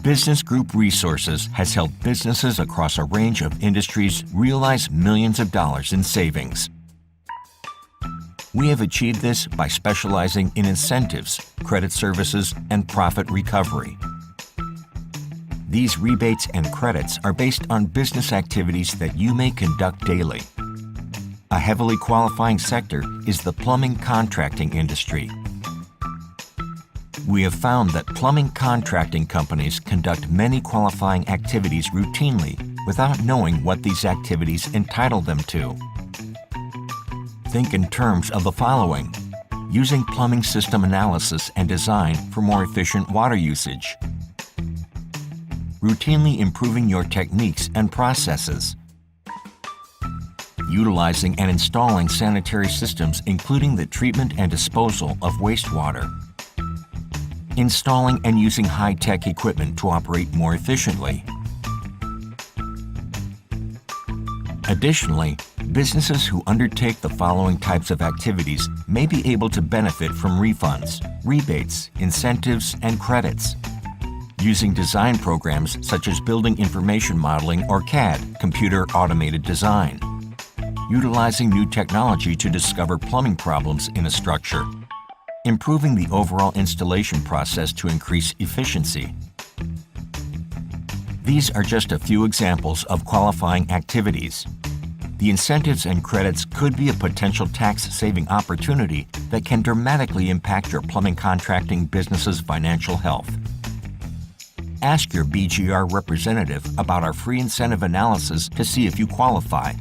Business Group Resources has helped businesses across a range of industries realize millions of dollars in savings. We have achieved this by specializing in incentives, credit services, and profit recovery. These rebates and credits are based on business activities that you may conduct daily. A heavily qualifying sector is the plumbing contracting industry. We have found that plumbing contracting companies conduct many qualifying activities routinely without knowing what these activities entitle them to. Think in terms of the following: using plumbing system analysis and design for more efficient water usage, routinely improving your techniques and processes, utilizing and installing sanitary systems including the treatment and disposal of wastewater, installing and using high-tech equipment to operate more efficiently. Additionally, businesses who undertake the following types of activities may be able to benefit from refunds, rebates, incentives, and credits. Using design programs such as Building Information Modeling or CAD, Computer Automated Design. Utilizing new technology to discover plumbing problems in a structure. Improving the overall installation process to increase efficiency. These are just a few examples of qualifying activities. The incentives and credits could be a potential tax-saving opportunity that can dramatically impact your plumbing contracting business's financial health. Ask your BGR representative about our free incentive analysis to see if you qualify.